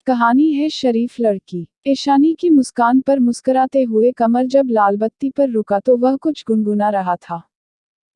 कहानी है शरीफ लड़की। ईशानी की मुस्कान पर मुस्कुराते हुए कमल जब लाल बत्ती पर रुका तो वह कुछ गुनगुना रहा था।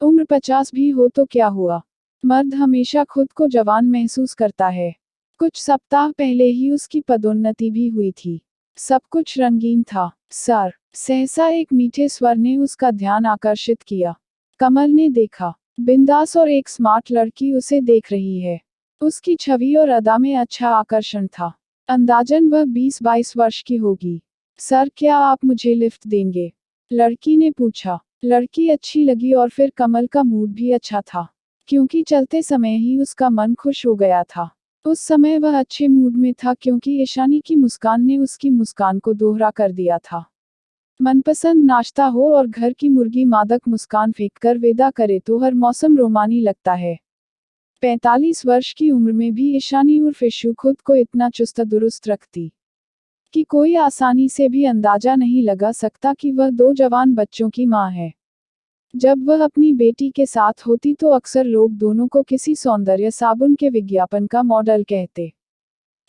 उम्र 50 भी हो तो क्या हुआ, मर्द हमेशा खुद को जवान महसूस करता है। कुछ सप्ताह पहले ही उसकी पदोन्नति भी हुई थी। सब कुछ रंगीन था। सर, सहसा एक मीठे स्वर ने उसका ध्यान आकर्षित किया। कमल ने देखा, बिंदास और एक स्मार्ट लड़की उसे देख रही है। उसकी छवि और अदा में अच्छा आकर्षण था। अंदाजन वह 20-22 वर्ष की होगी। सर, क्या आप मुझे लिफ्ट देंगे? लड़की ने पूछा। लड़की अच्छी लगी और फिर कमल का मूड भी अच्छा था, क्योंकि चलते समय ही उसका मन खुश हो गया था। उस समय वह अच्छे मूड में था क्योंकि ईशानी की मुस्कान ने उसकी मुस्कान को दोहरा कर दिया था। मनपसंद नाश्ता हो और घर की मुर्गी मादक मुस्कान फेंककर विदा करे तो हर मौसम रोमानी लगता है। 45 वर्ष की उम्र में भी ईशानी उर्फ ईशू खुद को इतना चुस्त दुरुस्त रखती कि कोई आसानी से भी अंदाजा नहीं लगा सकता कि वह 2 जवान बच्चों की मां है। जब वह अपनी बेटी के साथ होती तो अक्सर लोग दोनों को किसी सौंदर्य साबुन के विज्ञापन का मॉडल कहते।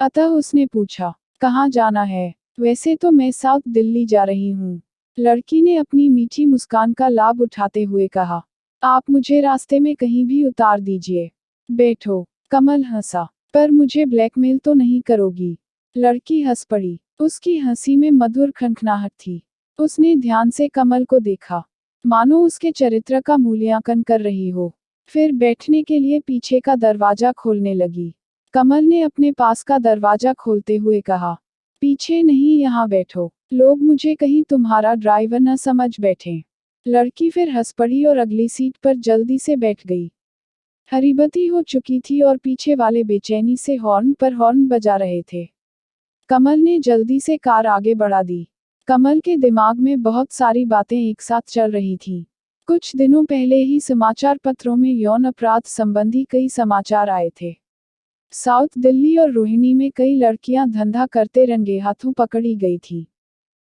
अतः उसने पूछा, कहाँ जाना है? वैसे तो मैं साउथ दिल्ली जा रही हूँ। लड़की ने अपनी मीठी मुस्कान का लाभ उठाते हुए कहा। आप मुझे रास्ते में कहीं भी उतार दीजिए। बैठो। कमल हंसा। पर मुझे ब्लैकमेल तो नहीं करोगी? लड़की हंस पड़ी। उसकी हंसी में मधुर खनखनाहट थी। उसने ध्यान से कमल को देखा, मानो उसके चरित्र का मूल्यांकन कर रही हो। फिर बैठने के लिए पीछे का दरवाजा खोलने लगी। कमल ने अपने पास का दरवाजा खोलते हुए कहा, पीछे नहीं, यहाँ बैठो। लोग मुझे कहीं तुम्हारा ड्राइवर न समझ बैठें। लड़की फिर हंस पड़ी और अगली सीट पर जल्दी से बैठ गई। हरीबती हो चुकी थी और पीछे वाले बेचैनी से हॉर्न पर हॉर्न बजा रहे थे। कमल ने जल्दी से कार आगे बढ़ा दी। कमल के दिमाग में बहुत सारी बातें एक साथ चल रही थीं। कुछ दिनों पहले ही समाचार पत्रों में यौन अपराध संबंधी कई समाचार आए थे। साउथ दिल्ली और रोहिणी में कई लड़कियां धंधा करते रंगे हाथों पकड़ी गई थी।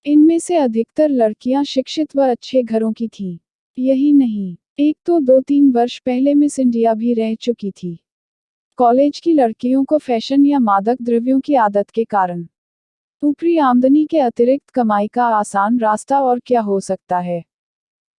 इनमें से अधिकतर लड़कियां शिक्षित व अच्छे घरों की थीं। यही नहीं, एक तो 2-3 वर्ष पहले मिस इंडिया भी रह चुकी थी। कॉलेज की लड़कियों को फैशन या मादक द्रव्यों की आदत के कारण ऊपरी आमदनी के अतिरिक्त कमाई का आसान रास्ता और क्या हो सकता है।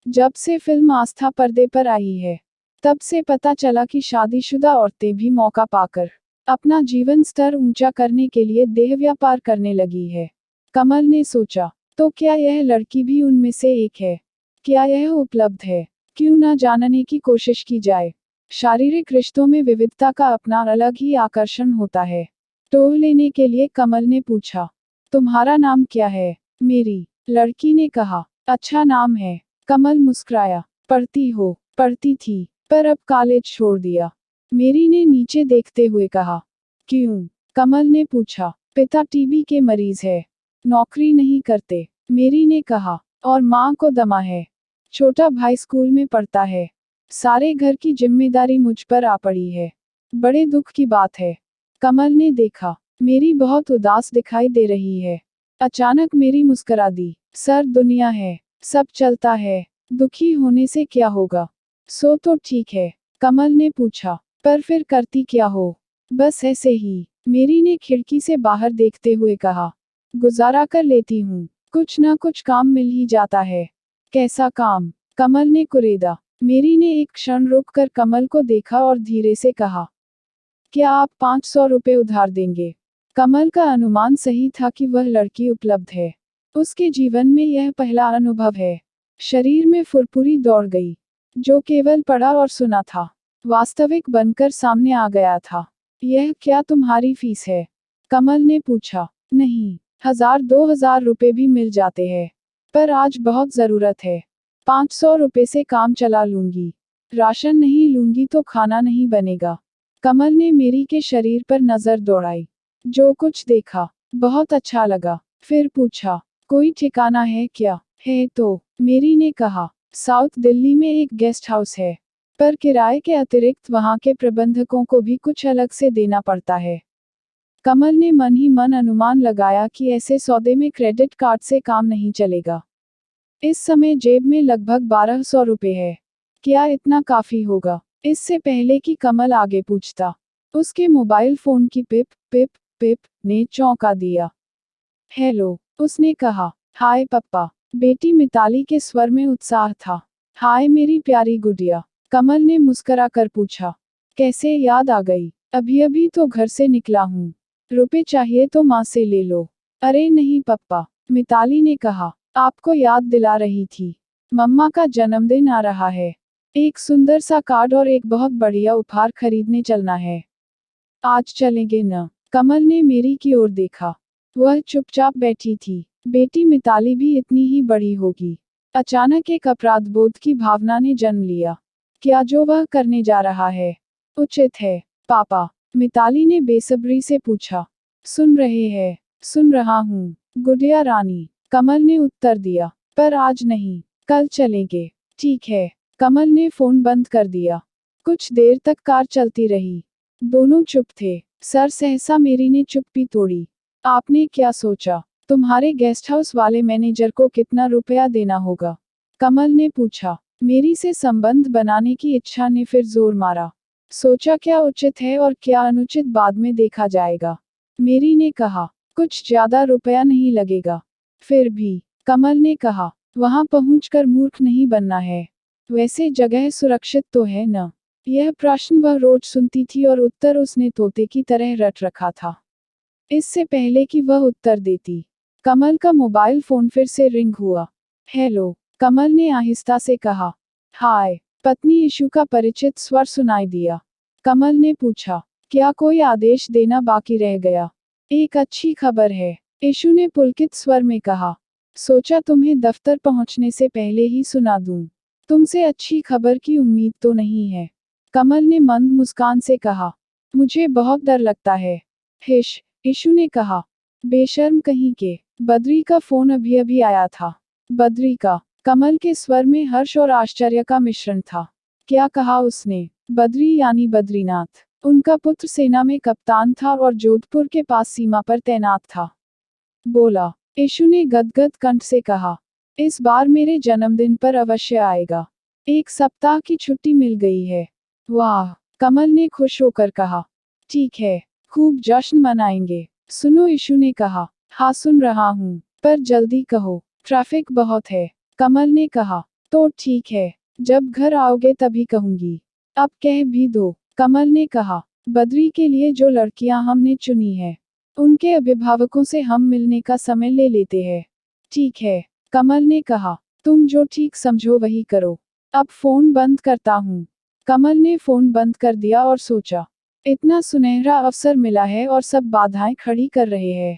जब से फिल्म आस्था पर्दे पर आई है, तब से पता चला कि शादीशुदा औरतें भी मौका पाकर अपना जीवन स्तर ऊंचा करने के लिए देह व्यापार करने लगी है। कमल ने सोचा, तो क्या यह लड़की भी उनमें से एक है? क्या यह उपलब्ध है? क्यों ना जानने की कोशिश की जाए। शारीरिक रिश्तों में विविधता का अपना अलग ही आकर्षण होता है। टोह लेने के लिए कमल ने पूछा, तुम्हारा नाम क्या है? मेरी। लड़की ने कहा। अच्छा नाम है। कमल मुस्कुराया। पढ़ती हो? पढ़ती थी, पर अब कॉलेज छोड़ दिया। मेरी ने नीचे देखते हुए कहा। क्यों? कमल ने पूछा। पिता टीबी के मरीज है, नौकरी नहीं करते। मेरी ने कहा। और माँ को दमा है। छोटा भाई स्कूल में पढ़ता है। सारे घर की जिम्मेदारी मुझ पर आ पड़ी है। बड़े दुख की बात है। कमल ने देखा, मेरी बहुत उदास दिखाई दे रही है। अचानक मेरी मुस्कुरा दी। सर, दुनिया है, सब चलता है, दुखी होने से क्या होगा? सो तो ठीक है। कमल ने पूछा, पर फिर करती क्या हो? बस ऐसे ही। मेरी ने खिड़की से बाहर देखते हुए कहा। गुजारा कर लेती हूँ, कुछ ना कुछ काम मिल ही जाता है। कैसा काम? कमल ने कुरेदा। मेरी ने एक क्षण रुककर कमल को देखा और धीरे से कहा, क्या आप 500 रुपये उधार देंगे? कमल का अनुमान सही था कि वह लड़की उपलब्ध है। उसके जीवन में यह पहला अनुभव है। शरीर में फुरपुरी दौड़ गई। जो केवल पढ़ा और सुना था, वास्तविक बनकर सामने आ गया था। यह क्या तुम्हारी फीस है? कमल ने पूछा। नहीं, 1000-2000 रुपये भी मिल जाते हैं, पर आज बहुत ज़रूरत है। 500 रुपये से काम चला लूंगी। राशन नहीं लूंगी तो खाना नहीं बनेगा। कमल ने मेरी के शरीर पर नजर दौड़ाई। जो कुछ देखा, बहुत अच्छा लगा। फिर पूछा, कोई ठिकाना है क्या? है तो, मेरी ने कहा। साउथ दिल्ली में एक गेस्ट हाउस है, पर किराए के अतिरिक्त वहां के प्रबंधकों को भी कुछ अलग से देना पड़ता है। कमल ने मन ही मन अनुमान लगाया कि ऐसे सौदे में क्रेडिट कार्ड से काम नहीं चलेगा। इस समय जेब में लगभग 1200 रुपये है। क्या इतना काफी होगा? इससे पहले कि कमल आगे पूछता, उसके मोबाइल फोन की पिप पिप पिप ने चौंका दिया। हेलो, उसने कहा। हाय पप्पा। बेटी मिताली के स्वर में उत्साह था। हाय मेरी प्यारी गुड़िया, कमल ने मुस्कुराकर पूछा। कैसे याद आ गई? अभी अभी तो घर से निकला हूँ। रुपए चाहिए तो माँ से ले लो। अरे नहीं पप्पा, मिताली ने कहा। आपको याद दिला रही थी। मम्मा का जन्मदिन आ रहा है। एक सुंदर सा कार्ड और एक बहुत बढ़िया उपहार खरीदने चलना है। आज चलेंगे न? कमल ने मेरी की ओर देखा। वह चुपचाप बैठी थी। बेटी मिताली भी इतनी ही बड़ी होगी। अचानक एक अपराधबोध की भावना ने जन्म लिया। क्या जो वह करने जा रहा है उचित है? पापा, मिताली ने बेसब्री से पूछा। सुन रहे हैं? सुन रहा हूँ गुड़िया रानी, कमल ने उत्तर दिया। पर आज नहीं, कल चलेंगे। ठीक है। कमल ने फोन बंद कर दिया। कुछ देर तक कार चलती रही। दोनों चुप थे। सर सहसा मेरी ने चुप्पी तोड़ी। आपने क्या सोचा? तुम्हारे गेस्ट हाउस वाले मैनेजर को कितना रुपया देना होगा? कमल ने पूछा। मेरी से संबंध बनाने की इच्छा ने फिर जोर मारा। सोचा क्या उचित है और क्या अनुचित बाद में देखा जाएगा। मेरी ने कहा। कुछ ज्यादा रुपया नहीं लगेगा। फिर भी, कमल ने कहा, वहां पहुंचकर मूर्ख नहीं बनना है। वैसे जगह सुरक्षित तो है न? यह प्रश्न वह रोज सुनती थी और उत्तर उसने तोते की तरह रट रखा था। इससे पहले कि वह उत्तर देती, कमल का मोबाइल फोन फिर से रिंग हुआ। हेलो, कमल ने आहिस्ता से कहा। हाय। पत्नी इशू का परिचित स्वर सुनाई दिया। कमल ने पूछा। क्या कोई आदेश देना बाकी रह गया? एक अच्छी खबर है, इशू ने पुलकित स्वर में कहा। सोचा तुम्हें दफ्तर पहुंचने से पहले ही सुना दूं। तुमसे अच्छी खबर की उम्मीद तो नहीं है? कमल ने मंद मुस्कान से कहा। मुझे बहुत डर लगता है। हिश, इशू ने कहा। बेशर्म कहीं के। बद्री का फोन अभी अभी आया था। बद्री का? कमल के स्वर में हर्ष और आश्चर्य का मिश्रण था। क्या कहा उसने? बद्री यानी बद्रीनाथ। उनका पुत्र सेना में कप्तान था और जोधपुर के पास सीमा पर तैनात था। बोला। इशू ने गदगद कंठ से कहा। इस बार मेरे जन्मदिन पर अवश्य आएगा। 1 सप्ताह की छुट्टी मिल गई है। वाह, कमल ने खुश होकर कहा। ठीक है, खूब जश्न मनाएंगे। सुनो, इशू ने कहा। हाँ सुन रहा हूँ, पर जल्दी कहो, ट्रैफिक बहुत है। कमल ने कहा। तो ठीक है, जब घर आओगे तभी कहूंगी। अब कह भी दो, कमल ने कहा। बद्री के लिए जो लड़कियां हमने चुनी है, उनके अभिभावकों से हम मिलने का समय ले लेते हैं। ठीक है, कमल ने कहा। तुम जो ठीक समझो वही करो। अब फोन बंद करता हूँ। कमल ने फोन बंद कर दिया और सोचा। इतना सुनहरा अवसर मिला है और सब बाधाएं खड़ी कर रहे हैं।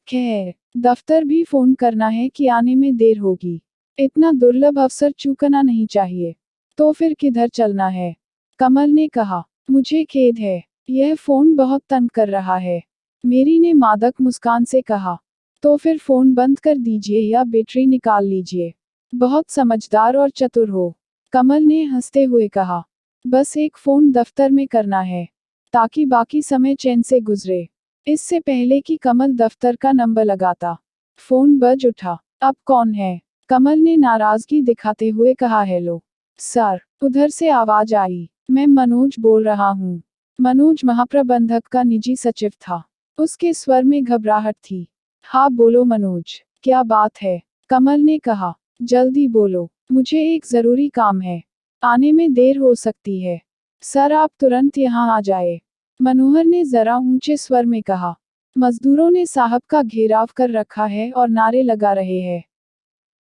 खैर, दफ्तर भी फोन करना है कि आने में देर होगी। इतना दुर्लभ अवसर चूकना नहीं चाहिए। तो फिर किधर चलना है? कमल ने कहा। मुझे खेद है, यह फोन बहुत तंग कर रहा है। मेरी ने मादक मुस्कान से कहा। तो फिर फोन बंद कर दीजिए या बैटरी निकाल लीजिए। बहुत समझदार और चतुर हो, कमल ने हंसते हुए कहा। बस एक फोन दफ्तर में करना है, ताकि बाकी समय चैन से गुजरे। इससे पहले कि कमल दफ्तर का नंबर लगाता, फोन बज उठा। अब कौन है? कमल ने नाराजगी दिखाते हुए कहा। हेलो सर, उधर से आवाज आई। मैं मनोज बोल रहा हूँ। मनोज महाप्रबंधक का निजी सचिव था। उसके स्वर में घबराहट थी। हाँ बोलो मनोज, क्या बात है? कमल ने कहा। जल्दी बोलो, मुझे एक जरूरी काम है। आने में देर हो सकती है। सर आप तुरंत यहाँ आ जाए, मनोहर ने जरा ऊंचे स्वर में कहा। मजदूरों ने साहब का घेराव कर रखा है और नारे लगा रहे हैं।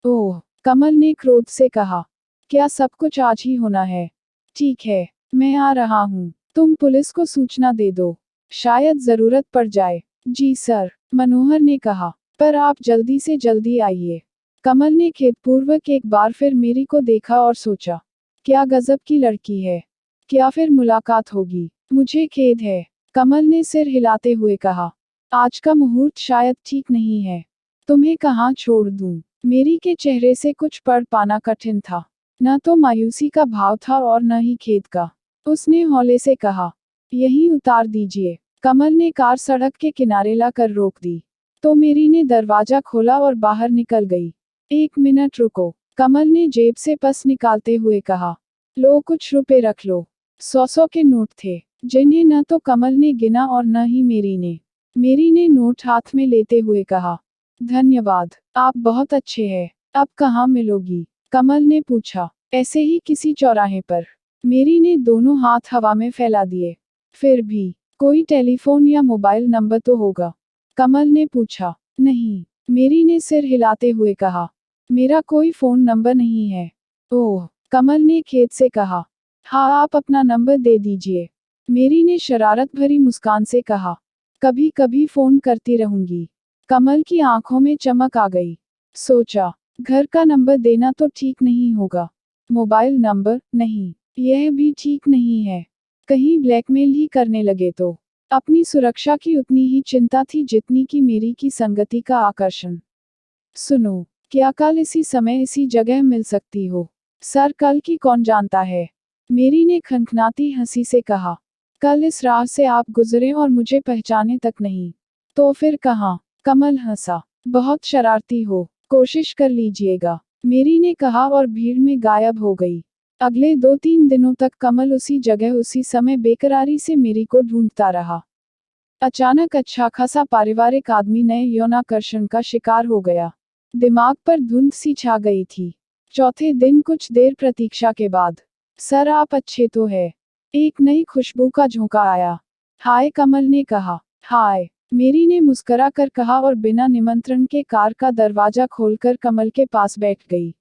ओह, कमल ने क्रोध से कहा। क्या सब कुछ आज ही होना है? ठीक है, मैं आ रहा हूँ। तुम पुलिस को सूचना दे दो, शायद जरूरत पड़ जाए। जी सर, मनोहर ने कहा। पर आप जल्दी से जल्दी आइए। कमल ने खेदपूर्वक एक बार फिर मेरी को देखा और सोचा, क्या गजब की लड़की है। क्या फिर मुलाकात होगी? मुझे खेद है, कमल ने सिर हिलाते हुए कहा। आज का मुहूर्त शायद ठीक नहीं है। तुम्हें कहाँ छोड़ दूं? मेरी के चेहरे से कुछ पढ़ पाना कठिन था। न तो मायूसी का भाव था और न ही खेद का। उसने हौले से कहा। यहीं उतार दीजिए। कमल ने कार सड़क के किनारे लाकर रोक दी। तो मेरी ने दरवाजा खोला और बाहर निकल गई। 1 मिनट रुको, कमल ने जेब से पर्स निकालते हुए कहा। लो कुछ रुपए रख लो। 100 के नोट थे, जिन्हें न तो कमल ने गिना और न ही मेरी ने। मेरी ने नोट हाथ में लेते हुए कहा। धन्यवाद, आप बहुत अच्छे हैं। अब कहाँ मिलोगी? कमल ने पूछा। ऐसे ही किसी चौराहे पर। मेरी ने दोनों हाथ हवा में फैला दिए। फिर भी कोई टेलीफोन या मोबाइल नंबर तो होगा? कमल ने पूछा। नहीं, मेरी ने सिर हिलाते हुए कहा। मेरा कोई फोन नंबर नहीं है। ओह, कमल ने खेद से कहा। हाँ, आप अपना नंबर दे दीजिए। मेरी ने शरारत भरी मुस्कान से कहा। कभी कभी फोन करती रहूंगी। कमल की आंखों में चमक आ गई। सोचा, घर का नंबर देना तो ठीक नहीं होगा। मोबाइल नंबर नहीं, यह भी ठीक नहीं है। कहीं ब्लैकमेल ही करने लगे तो। अपनी सुरक्षा की उतनी ही चिंता थी जितनी कि मेरी की संगति का आकर्षण। सुनो, क्या कल इसी समय इसी जगह मिल सकती हो? सर, कल की कौन जानता है? मेरी ने खनखनाती हंसी से कहा। कल इस राह से आप गुजरे और मुझे पहचाने तक नहीं। तो फिर कहाँ? कमल हंसा। बहुत शरारती हो, कोशिश कर लीजिएगा, मेरी ने कहा और भीड़ में गायब हो गई। अगले 2-3 दिनों तक कमल उसी जगह उसी समय बेकरारी से मेरी को ढूंढता रहा। अचानक अच्छा खासा पारिवारिक आदमी नए यौनाकर्षण का शिकार हो गया। दिमाग पर धुंध सी छा गई थी। चौथे दिन कुछ देर प्रतीक्षा के बाद, सर आप अच्छे तो है? एक नई खुशबू का झोंका आया। हाय, कमल ने कहा। हाय, मेरी ने मुस्कुरा कर कहा और बिना निमंत्रण के कार का दरवाजा खोलकर कमल के पास बैठ गई।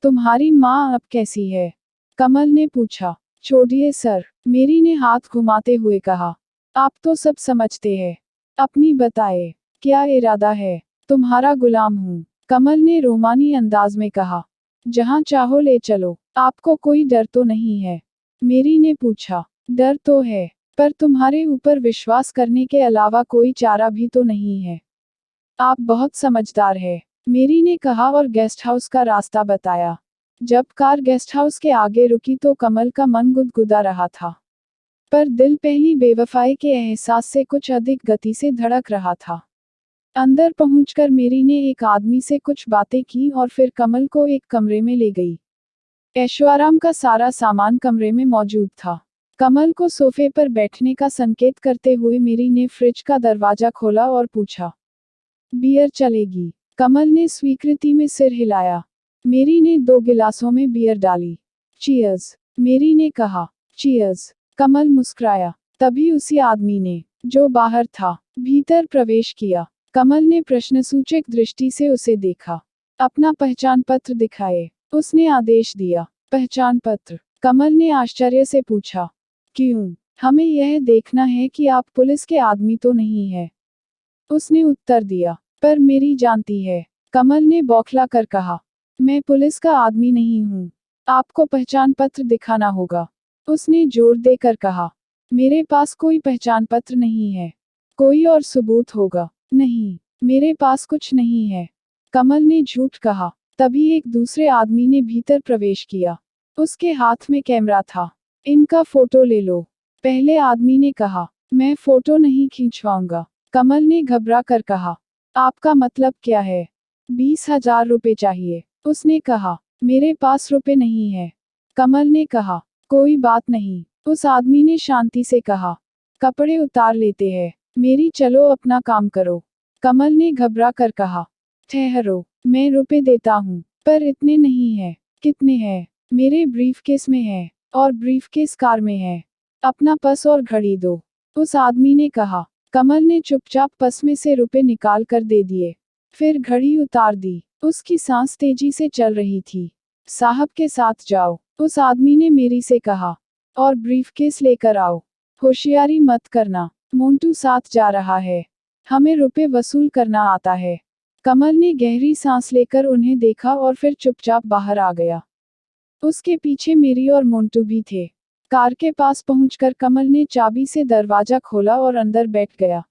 तुम्हारी माँ अब कैसी है? कमल ने पूछा। छोड़िए सर, मेरी ने हाथ घुमाते हुए कहा। आप तो सब समझते हैं। अपनी बताए, क्या इरादा है? तुम्हारा गुलाम हूँ, कमल ने रोमानी अंदाज में कहा। जहाँ चाहो ले चलो, आपको कोई डर तो नहीं है? मेरी ने पूछा। डर तो है, पर तुम्हारे ऊपर विश्वास करने के अलावा कोई चारा भी तो नहीं है। आप बहुत समझदार है, मेरी ने कहा और गेस्ट हाउस का रास्ता बताया। जब कार गेस्ट हाउस के आगे रुकी तो कमल का मन गुदगुदा रहा था, पर दिल पहली बेवफाई के एहसास से कुछ अधिक गति से धड़क रहा था। अंदर पहुंचकर मेरी ने एक आदमी से कुछ बातें की और फिर कमल को एक कमरे में ले गई। ऐशोआराम का सारा सामान कमरे में मौजूद था। कमल को सोफे पर बैठने का संकेत करते हुए मेरी ने फ्रिज का दरवाजा खोला और पूछा, बियर चलेगी? कमल ने स्वीकृति में सिर हिलाया। मेरी ने 2 गिलासों में बियर डाली। चीयर्स, मेरी ने कहा। चीयर्स, कमल मुस्कुराया। तभी उसी आदमी ने, जो बाहर था, भीतर प्रवेश किया। कमल ने प्रश्नसूचक दृष्टि से उसे देखा। अपना पहचान पत्र दिखाए, उसने आदेश दिया। पहचान पत्र? कमल ने आश्चर्य से पूछा। क्यों? हमें यह देखना है कि आप पुलिस के आदमी तो नहीं है, उसने उत्तर दिया। पर मेरी जानती है, कमल ने बौखला कर कहा। मैं पुलिस का आदमी नहीं हूँ। आपको पहचान पत्र दिखाना होगा, उसने जोर देकर कहा। मेरे पास कोई पहचान पत्र नहीं है। कोई और सबूत होगा? नहीं, मेरे पास कुछ नहीं है, कमल ने झूठ कहा। तभी एक दूसरे आदमी ने भीतर प्रवेश किया। उसके हाथ में कैमरा था। इनका फोटो ले लो, पहले आदमी ने कहा। मैं फोटो नहीं खींचवाऊंगा, कमल ने घबरा कर कहा। आपका मतलब क्या है? 20,000 रुपए चाहिए, उसने कहा। मेरे पास रुपए नहीं है, कमल ने कहा। कोई बात नहीं, उस आदमी ने शांति से कहा। कपड़े उतार लेते हैं, मेरी चलो अपना काम करो, कमल ने घबरा कर कहा। ठहरो, मैं रुपए देता हूँ, पर इतने नहीं है। कितने हैं? मेरे ब्रीफकेस में है, और ब्रीफकेस कार में है। अपना पर्स और घड़ी दो, उस आदमी ने कहा। कमल ने चुपचाप पर्स में से रुपए निकाल कर दे दिए, फिर घड़ी उतार दी। उसकी सांस तेजी से चल रही थी। साहब के साथ जाओ, उस आदमी ने मेरी से कहा, और ब्रीफकेस लेकर आओ। होशियारी मत करना, मोंटू साथ जा रहा है, हमें रुपए वसूल करना आता है। कमल ने गहरी सांस लेकर उन्हें देखा और फिर चुपचाप बाहर आ गया। उसके पीछे मेरी और मोंटू भी थे। कार के पास पहुंचकर कमल ने चाबी से दरवाजा खोला और अंदर बैठ गया।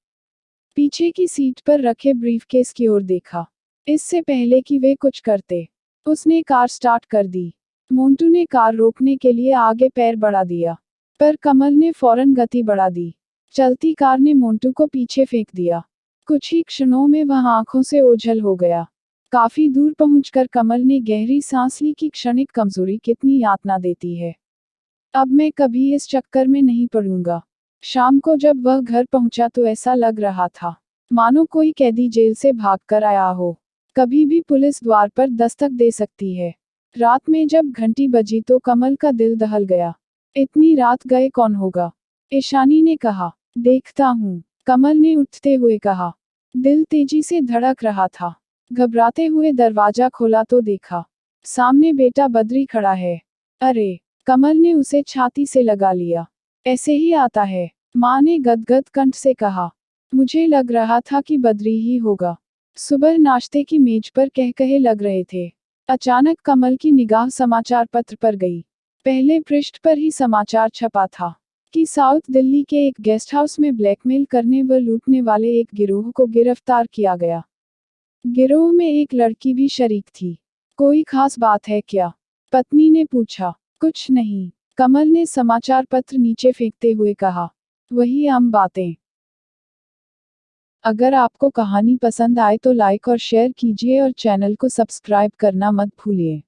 पीछे की सीट पर रखे ब्रीफकेस की ओर देखा। इससे पहले कि वे कुछ करते, उसने कार स्टार्ट कर दी। मोंटू ने कार रोकने के लिए आगे पैर बढ़ा दिया, पर कमल ने फौरन गति बढ़ा दी। चलती कार ने मोंटू को पीछे फेंक दिया। कुछ ही क्षणों में वह आंखों से ओझल हो गया। काफी दूर पहुंचकर कमल ने गहरी सांस ली कि क्षणिक कमजोरी कितनी यातना देती है। अब मैं कभी इस चक्कर में नहीं पड़ूंगा। शाम को जब वह घर पहुंचा तो ऐसा लग रहा था मानो कोई कैदी जेल से भागकर आया हो। कभी भी पुलिस द्वार पर दस्तक दे सकती है। रात में जब घंटी बजी तो कमल का दिल दहल गया। इतनी रात गए कौन होगा? ईशानी ने कहा। देखता हूँ, कमल ने उठते हुए कहा। दिल तेजी से धड़क रहा था। घबराते हुए दरवाजा खोला तो देखा सामने बेटा बद्री खड़ा है। अरे! कमल ने उसे छाती से लगा लिया। ऐसे ही आता है, माँ ने गदगद कंठ से कहा। मुझे लग रहा था कि बद्री ही होगा। सुबह नाश्ते की मेज पर कहकहे लग रहे थे। अचानक कमल की निगाह समाचार पत्र पर गई। पहले पृष्ठ पर ही समाचार छपा था कि साउथ दिल्ली के एक गेस्ट हाउस में ब्लैकमेल करने व लूटने वाले एक गिरोह को गिरफ्तार किया गया। गिरोह में एक लड़की भी शरीक थी। कोई खास बात है क्या? पत्नी ने पूछा। कुछ नहीं, कमल ने समाचार पत्र नीचे फेंकते हुए कहा। वही आम बातें। अगर आपको कहानी पसंद आए तो लाइक और शेयर कीजिए और चैनल को सब्सक्राइब करना मत भूलिए।